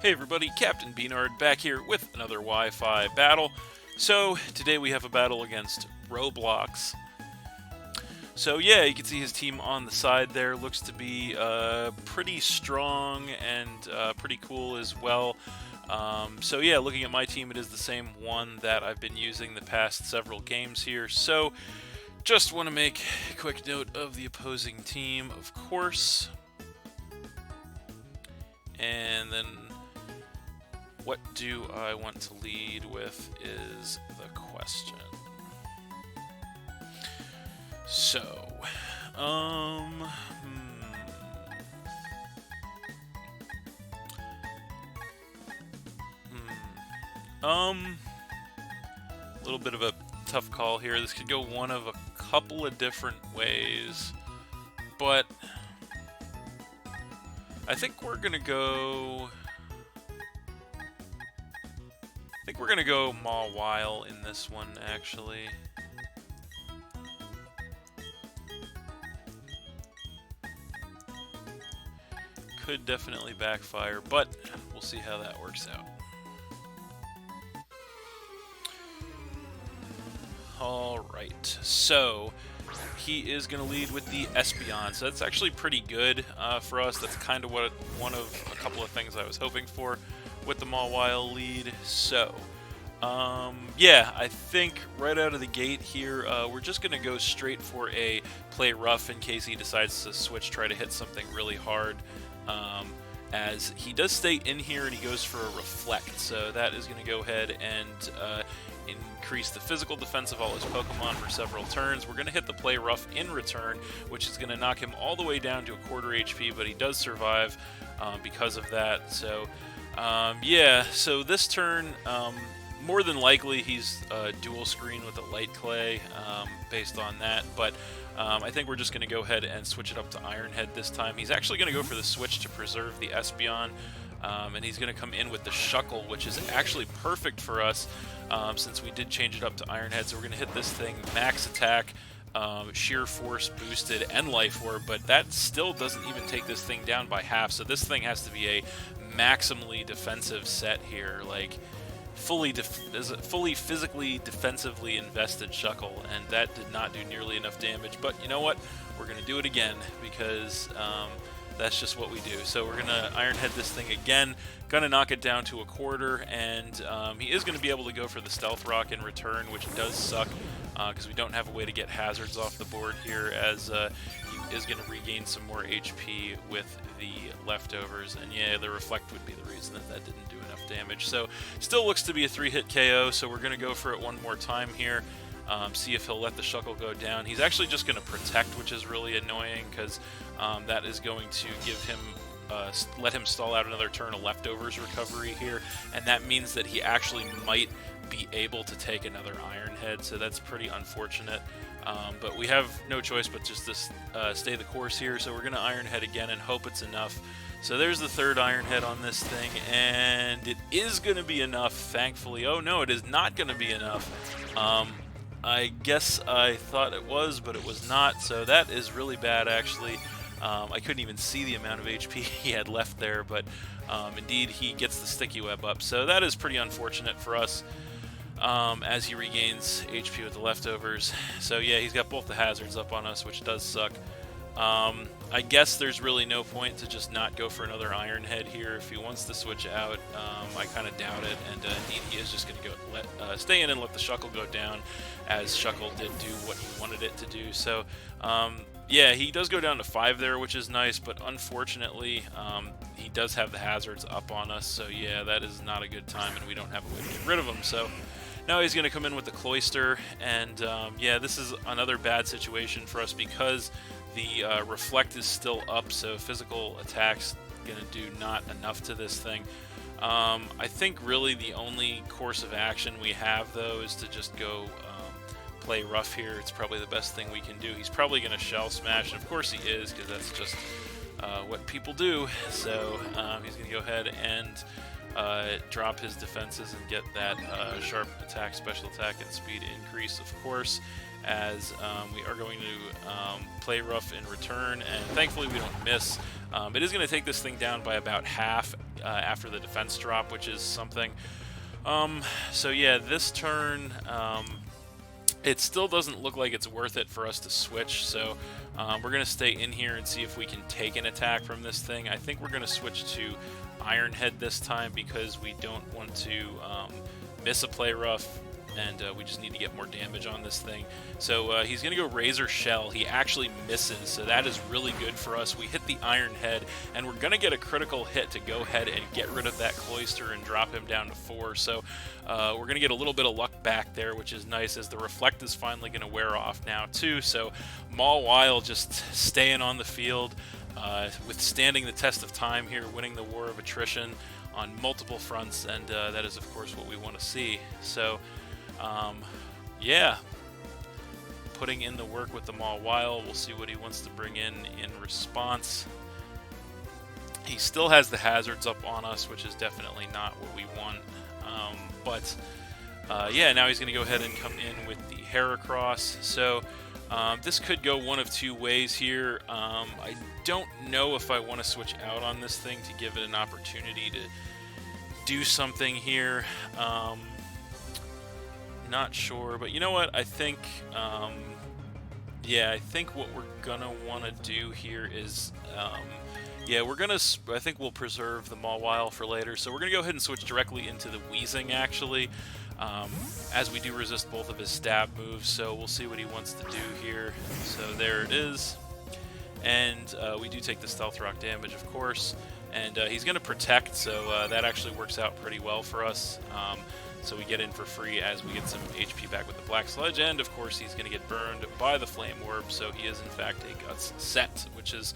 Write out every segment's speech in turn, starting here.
Hey everybody, Captain B-Nard back here with another Wi-Fi battle. So, today we have a battle against Roblox. So yeah, you can see his team on the side there. Looks to be pretty strong and pretty cool as well. So yeah, looking at my team, it is the same one that I've been using the past several games here. So, just want to make a quick note of the opposing team, of course. And then what do I want to lead with is the question. So, a little bit of a tough call here. This could go one of a couple of different ways, but I think we're gonna go. I think we're gonna go Maw Weil in this one, actually. Could definitely backfire, but we'll see how that works out. Alright, so he is going to lead with the Espion, so that's actually pretty good for us. That's kind of one of a couple of things I was hoping for with the Maw Weil lead. So, yeah, I think right out of the gate here, we're just going to go straight for a play rough in case he decides to switch, try to hit something really hard. As he does stay in here and he goes for a reflect, so that is going to go ahead and increase the physical defense of all his Pokemon for several turns. We're going to hit the play rough in return, which is going to knock him all the way down to a quarter HP, but he does survive because of that. So yeah, so this turn, more than likely he's dual screen with a light clay based on that, but I think we're just going to go ahead and switch it up to Iron Head this time. He's actually going to go for the switch to preserve the Espion, and he's going to come in with the Shuckle, which is actually perfect for us since we did change it up to Iron Head. So we're going to hit this thing max attack, sheer force boosted, and life orb, but that still doesn't even take this thing down by half. So this thing has to be a maximally defensive set here, like fully physically defensively invested Shuckle, and that did not do nearly enough damage. But you know what? We're going to do it again because that's just what we do. So we're going to Iron Head this thing again, going to knock it down to a quarter, and he is going to be able to go for the Stealth Rock in return, which does suck because we don't have a way to get hazards off the board here, as he is going to regain some more HP with the leftovers. And yeah, the Reflect would be the reason that didn't do enough damage. So still looks to be a 3-hit KO, so we're going to go for it one more time here. See if he'll let the Shuckle go down. He's actually just going to Protect, which is really annoying because that is going to give him let him stall out another turn of leftovers recovery here, and that means that he actually might be able to take another Iron Head, so that's pretty unfortunate. But we have no choice but just to stay the course here, so we're going to Iron Head again and hope it's enough. So there's the third Iron Head on this thing, and it is going to be enough, thankfully. Oh no, it is not going to be enough. I guess I thought it was, but it was not, so that is really bad, actually. I couldn't even see the amount of HP he had left there, but indeed he gets the Sticky Web up. So that is pretty unfortunate for us as he regains HP with the leftovers. So yeah, he's got both the hazards up on us, which does suck. I guess there's really no point to just not go for another Iron Head here. If he wants to switch out, I kind of doubt it, and indeed he is just going to go stay in and let the Shuckle go down, as Shuckle did do what he wanted it to do. So yeah, he does go down to 5 there, which is nice, but unfortunately he does have the hazards up on us, so yeah, that is not a good time, and we don't have a way to get rid of him. So now he's going to come in with the Cloyster, and yeah, this is another bad situation for us because the Reflect is still up, so physical attack's going to do not enough to this thing. I think really the only course of action we have, though, is to just go play rough here. It's probably the best thing we can do. He's probably going to Shell Smash, and of course he is, because that's just what people do. So he's going to go ahead and drop his defenses and get that sharp attack, special attack, and speed increase, of course, as we are going to play rough in return, and thankfully we don't miss. It is going to take this thing down by about half after the defense drop, which is something. So yeah, this turn, it still doesn't look like it's worth it for us to switch, so we're going to stay in here and see if we can take an attack from this thing. I think we're going to switch to Iron Head this time because we don't want to miss a play rough, and we just need to get more damage on this thing. So he's going to go Razor Shell. He actually misses, so that is really good for us. We hit the Iron Head, and we're going to get a critical hit to go ahead and get rid of that Cloister and drop him down to 4. So we're going to get a little bit of luck back there, which is nice, as the Reflect is finally going to wear off now too. So Mawile just staying on the field, withstanding the test of time here, winning the war of attrition on multiple fronts, and that is of course what we want to see. So yeah, putting in the work with the Mawile. We'll see what he wants to bring in response. He still has the hazards up on us, which is definitely not what we want. But yeah, now he's going to go ahead and come in with the Heracross. So this could go one of two ways here. I don't know if I want to switch out on this thing to give it an opportunity to do something here. Not sure, but you know what? I think, yeah, I think what we're gonna want to do here is, yeah, I think we'll preserve the Mawile for later. So we're gonna go ahead and switch directly into the Wheezing, actually, as we do resist both of his stab moves. So we'll see what he wants to do here. So there it is, and we do take the Stealth Rock damage, of course, and he's gonna protect, so that actually works out pretty well for us. So we get in for free as we get some HP back with the Black Sludge, and of course he's going to get burned by the Flame Orb, so he is in fact a Guts set, which is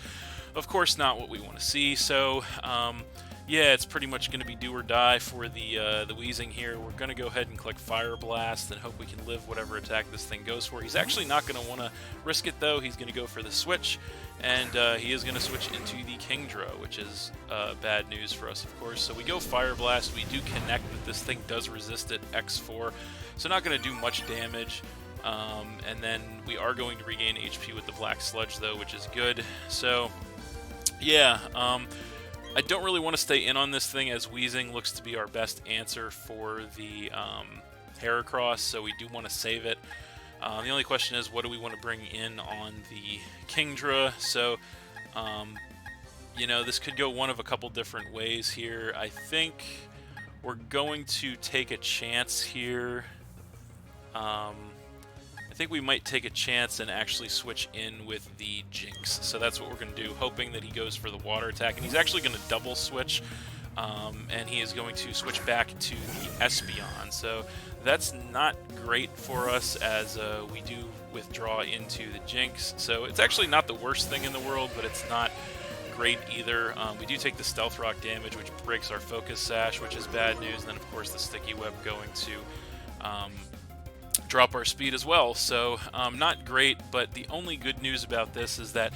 of course not what we want to see. So yeah, it's pretty much going to be do or die for the Wheezing here. We're going to go ahead and click Fire Blast and hope we can live whatever attack this thing goes for. He's actually not going to want to risk it though. He's going to go for the switch, and he is going to switch into the Kingdra, which is bad news for us, of course. So we go Fire Blast. We do connect, but this thing does resist it, X4, so not going to do much damage. And then we are going to regain HP with the Black Sludge, though, which is good. So yeah, I don't really want to stay in on this thing, as Wheezing looks to be our best answer for the Heracross, so we do want to save it. The only question is, what do we want to bring in on the Kingdra? So, you know, this could go one of a couple different ways here. I think we're going to take a chance here. I think we might take a chance and actually switch in with the Jinx. So that's what we're going to do, hoping that he goes for the water attack. And he's actually going to double switch, and he is going to switch back to the Espeon. So that's not great for us, as we do withdraw into the Jinx. So it's actually not the worst thing in the world, but it's not great either. We do take the Stealth Rock damage, which breaks our Focus Sash, which is bad news. And then, of course, the Sticky Web going to drop our speed as well. So not great, but the only good news about this is that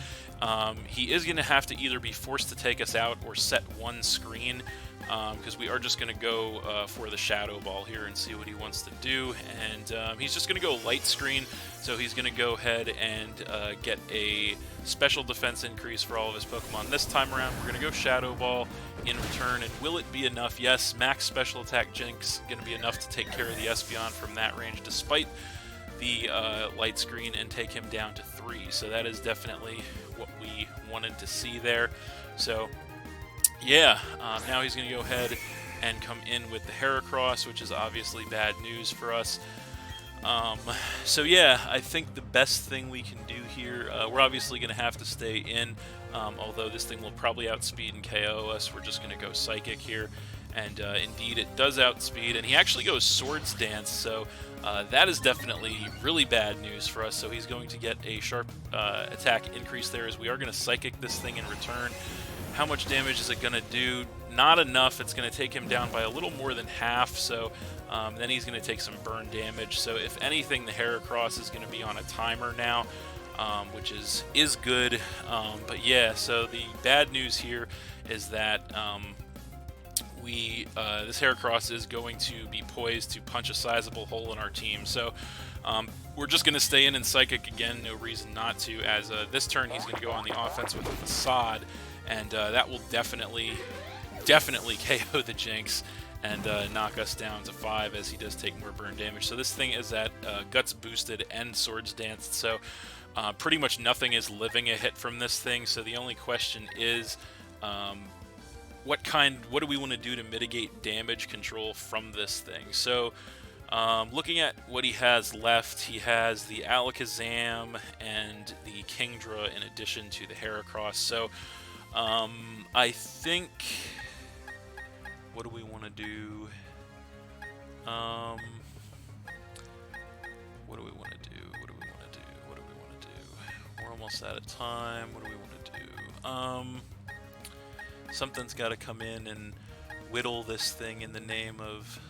he is going to have to either be forced to take us out or set one screen, because we are just going to go for the Shadow Ball here and see what he wants to do. And he's just going to go Light Screen, so he's going to go ahead and get a special defense increase for all of his Pokemon. This time around, we're going to go Shadow Ball in return, and will it be enough? Yes, max special attack Jinx going to be enough to take care of the Espeon from that range, despite the Light Screen, and take him down to 3. So that is definitely what we wanted to see there. So yeah, now he's going to go ahead and come in with the Heracross, which is obviously bad news for us. So yeah, I think the best thing we can do here, we're obviously going to have to stay in, although this thing will probably outspeed and KO us. We're just going to go Psychic here, and indeed it does outspeed, and he actually goes Swords Dance, so that is definitely really bad news for us. So he's going to get a sharp attack increase there, as we are going to Psychic this thing in return. How much damage is it going to do? Not enough. It's going to take him down by a little more than half, so then he's going to take some burn damage. So if anything, the Heracross is going to be on a timer now. which is good. But yeah, so the bad news here is that this Heracross is going to be poised to punch a sizable hole in our team. So we're just going to stay in Psychic again, no reason not to, as this turn he's going to go on the offense with a Facade, and that will definitely KO the Jinx and knock us down to 5, as he does take more burn damage. So this thing is at Guts boosted and Swords danced, so pretty much nothing is living a hit from this thing. So the only question is, what do we want to do to mitigate damage control from this thing? So looking at what he has left, he has the Alakazam and the Kingdra in addition to the Heracross. So I think, what do we want to do? What do we want to do? What do we want to do? What do we want to do? We're almost out of time. What do we want to do? Something's got to come in and whittle this thing in the name of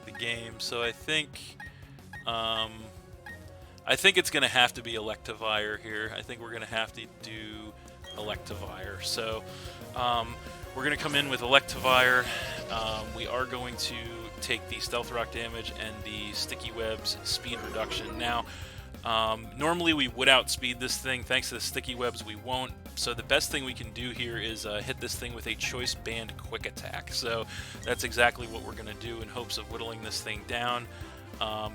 the game. So I think it's going to have to be Electivire here. I think we're going to have to do Electivire. So we're going to come in with Electivire. We are going to take the Stealth Rock damage and the Sticky Webs speed reduction. Now, normally we would outspeed this thing. Thanks to the Sticky Webs, we won't. So the best thing we can do here is hit this thing with a Choice Band Quick Attack. So that's exactly what we're going to do in hopes of whittling this thing down.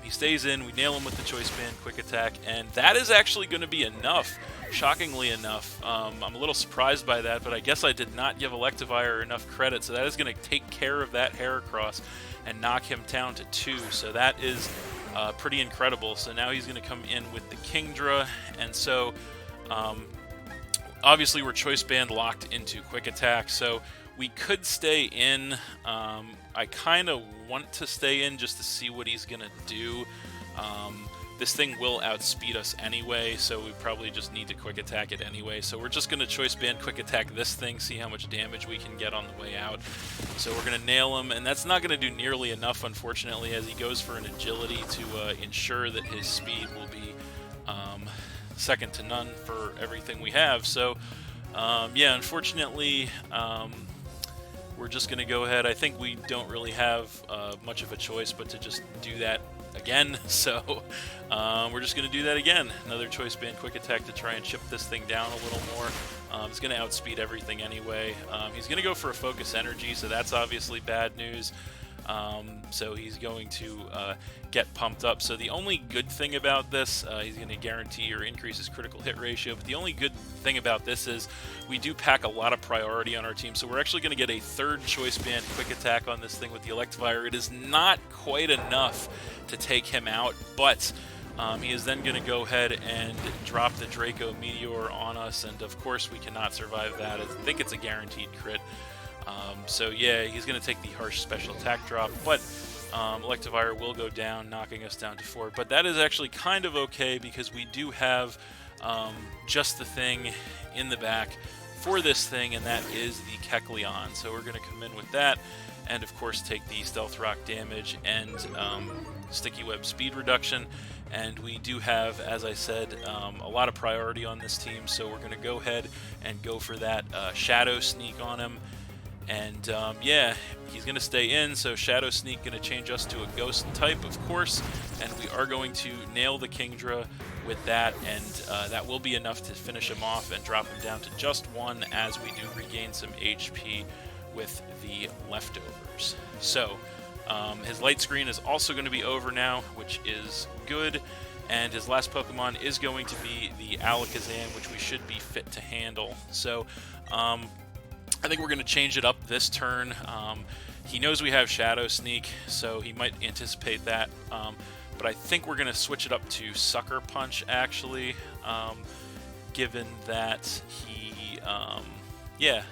He stays in, we nail him with the Choice Band Quick Attack, and that is actually going to be enough, shockingly enough. I'm a little surprised by that, but I guess I did not give Electivire enough credit, so that is going to take care of that Heracross and knock him down to 2, so that is pretty incredible. So now he's going to come in with the Kingdra, and so obviously we're Choice Band locked into Quick Attack, so we could stay in. I kind of want to stay in just to see what he's going to do. This thing will outspeed us anyway, so we probably just need to Quick Attack it anyway. So we're just going to Choice Band Quick Attack this thing, see how much damage we can get on the way out. So we're going to nail him, and that's not going to do nearly enough, unfortunately, as he goes for an Agility to ensure that his speed will be second to none for everything we have. So yeah, unfortunately, we're just going to go ahead. I think we don't really have much of a choice but to just do that again. So we're just going to do that again. Another Choice Band Quick Attack to try and chip this thing down a little more. It's going to outspeed everything anyway. He's going to go for a Focus Energy, so that's obviously bad news. So he's going to get pumped up. So the only good thing about this, he's going to guarantee or increase his critical hit ratio, but the only good thing about this is we do pack a lot of priority on our team, so we're actually going to get a third Choice Band Quick Attack on this thing with the Electivire. It is not quite enough to take him out, but he is then going to go ahead and drop the Draco Meteor on us, and of course we cannot survive that. I think it's a guaranteed crit. So yeah, he's going to take the harsh special attack drop, but Electivire will go down, knocking us down to 4. But that is actually kind of okay because we do have just the thing in the back for this thing, and that is the Kecleon. So we're going to come in with that, and of course take the Stealth Rock damage and Sticky Web speed reduction. And we do have, as I said, a lot of priority on this team, so we're going to go ahead and go for that Shadow Sneak on him. And yeah, he's going to stay in, so Shadow Sneak going to change us to a Ghost type, of course, and we are going to nail the Kingdra with that, and that will be enough to finish him off and drop him down to just 1 as we do regain some HP with the leftovers. So his light screen is also going to be over now, which is good, and his last Pokemon is going to be the Alakazam, which we should be fit to handle. So I think we're going to change it up this turn. He knows we have Shadow Sneak, so he might anticipate that. But I think we're going to switch it up to Sucker Punch, actually, given that he, yeah,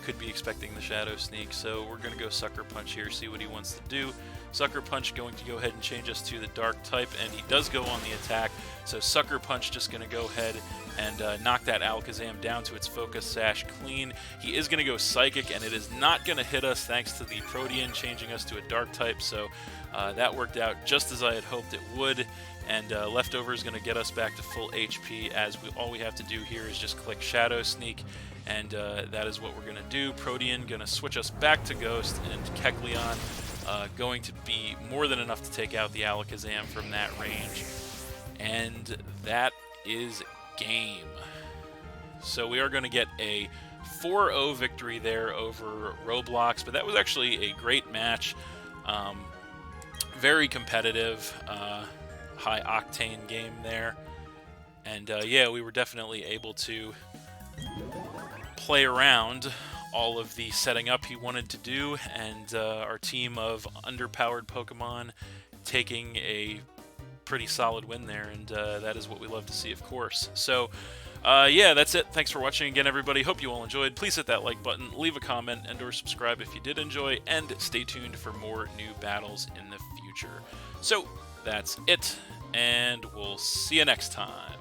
could be expecting the Shadow Sneak. So we're going to go Sucker Punch here, see what he wants to do. Sucker Punch going to go ahead and change us to the Dark type, and he does go on the attack. So Sucker Punch just going to go ahead and knock that Alakazam down to its Focus Sash clean. He is going to go Psychic, and it is not going to hit us thanks to the Protean changing us to a Dark type. So that worked out just as I had hoped it would. And Leftover is going to get us back to full HP, as all we have to do here is just click Shadow Sneak, and that is what we're going to do. Protean going to switch us back to Ghost, and Kecleon going to be more than enough to take out the Alakazam from that range. And that is game. So we are going to get a 4-0 victory there over Roblox, but that was actually a great match. Very competitive. High-octane game there. And yeah, we were definitely able to play around all of the setting up he wanted to do, and our team of underpowered Pokemon taking a pretty solid win there, and that is what we love to see, of course. So yeah, that's it. Thanks for watching again, everybody. Hope you all enjoyed. Please hit that like button, leave a comment, and or subscribe if you did enjoy, and stay tuned for more new battles in the future. So that's it, and we'll see you next time.